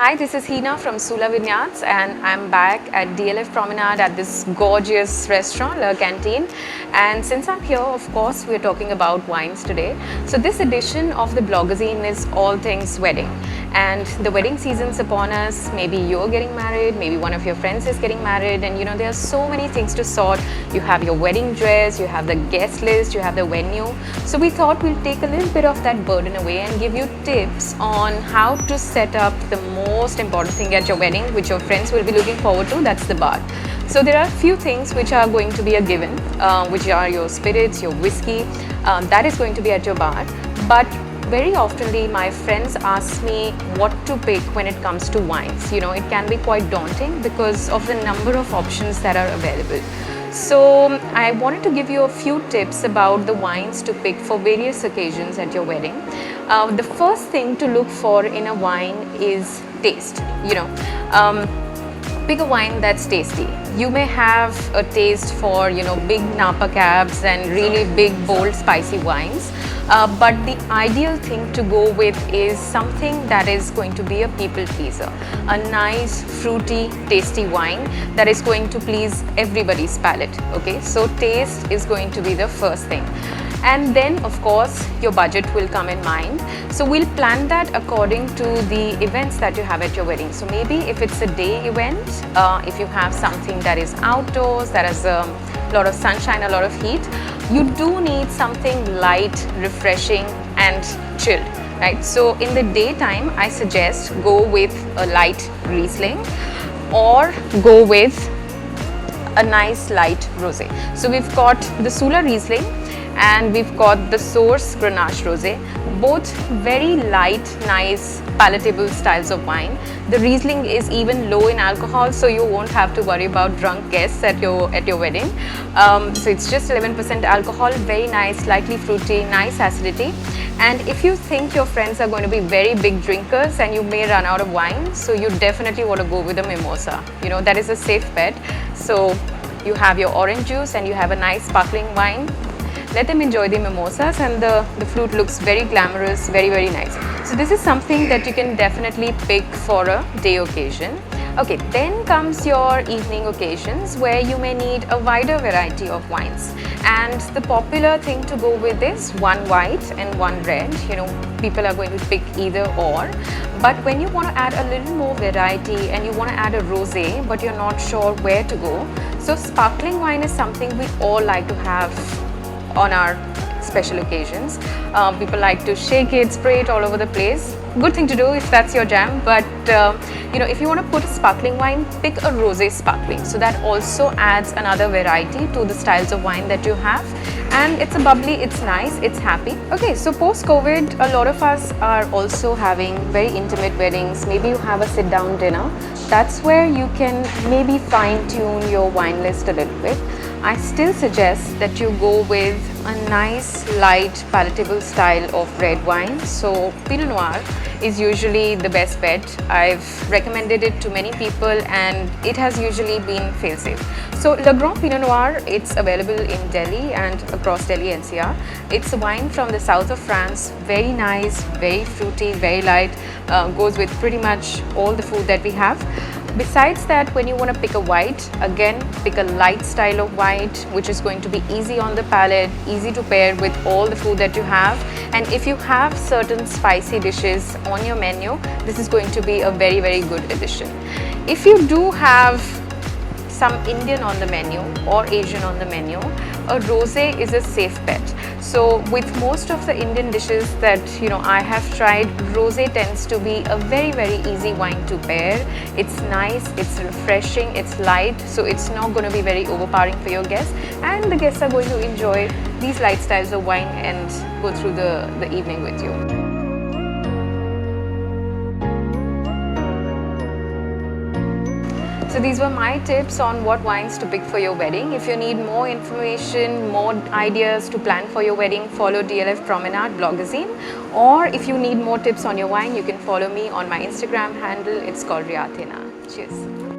Hi, this is Heena from Vineyards, and I'm back at DLF Promenade at this gorgeous restaurant, La Canteen. And since I'm here, of course, we're talking about wines today. So this edition of the Blogazine is all things wedding. And the wedding season's upon us. Maybe you're getting married, maybe one of your friends is getting married, and there are so many things to sort. You have your wedding dress, you have the guest list, you have the venue. So we thought we'll take a little bit of that burden away and give you tips on how to set up the most important thing at your wedding, which your friends will be looking forward to. That's the bar. So there are a few things which are going to be a given, which are your spirits, your whiskey, that is going to be at your bar. But very oftenly my friends ask me what to pick when it comes to wines. It can be quite daunting because of the number of options that are available. So I wanted to give you a few tips about the wines to pick for various occasions at your wedding. The first thing to look for in a wine is taste. Pick a wine that's tasty. You may have a taste for big Napa cabs and really big, bold, spicy wines. But the ideal thing to go with is something that is going to be a people pleaser. A nice, fruity, tasty wine that is going to please everybody's palate. Okay, so taste is going to be the first thing. And then, of course, your budget will come in mind. So we'll plan that according to the events that you have at your wedding. So maybe if it's a day event, if you have something that is outdoors, that has a lot of sunshine, a lot of heat, you do need something light, refreshing and chilled, right? So in the daytime, I suggest go with a light Riesling or go with a nice light rosé. So we've got the Sula Riesling and we've got the Source Grenache Rosé, both very light, nice, palatable styles of wine. The Riesling is even low in alcohol, so you won't have to worry about drunk guests at your wedding. So it's just 11% alcohol, very nice, slightly fruity, nice acidity. And if you think your friends are going to be very big drinkers and you may run out of wine, so you definitely want to go with a mimosa. That is a safe bet. So you have your orange juice and you have a nice sparkling wine. Let them enjoy the mimosas, and the flute looks very glamorous, very, very nice. So this is something that you can definitely pick for a day occasion. Okay, then comes your evening occasions where you may need a wider variety of wines. And the popular thing to go with is one white and one red. People are going to pick either or. But when you want to add a little more variety and you want to add a rosé, but you're not sure where to go, so sparkling wine is something we all like to have on our special occasions. People like to shake it, spray it all over the place. Good thing to do if that's your jam, but if you want to put a sparkling wine, pick a rosé sparkling. So that also adds another variety to the styles of wine that you have. And it's a bubbly, it's nice, it's happy. Okay, so post-COVID, a lot of us are also having very intimate weddings. Maybe you have a sit-down dinner. That's where you can maybe fine-tune your wine list a little bit. I still suggest that you go with a nice, light, palatable style of red wine. So Pinot Noir is usually the best bet. I've recommended it to many people and it has usually been fail-safe. So Le Grand Pinot Noir, it's available in Delhi and across Delhi NCR. It's a wine from the south of France, very nice, very fruity, very light, goes with pretty much all the food that we have. Besides that, when you want to pick a white, again, pick a light style of white, which is going to be easy on the palate, easy to pair with all the food that you have. And if you have certain spicy dishes on your menu, this is going to be a very, very good addition. If you do have some Indian on the menu or Asian on the menu, a rosé is a safe bet. So with most of the Indian dishes that I have tried, rosé tends to be a very, very easy wine to pair. It's nice, it's refreshing, it's light, so it's not going to be very overpowering for your guests, and the guests are going to enjoy these light styles of wine and go through the evening with you. So these were my tips on what wines to pick for your wedding. If you need more information, more ideas to plan for your wedding, follow DLF Promenade Blogazine. Or if you need more tips on your wine, you can follow me on my Instagram handle. It's called Riat. Cheers.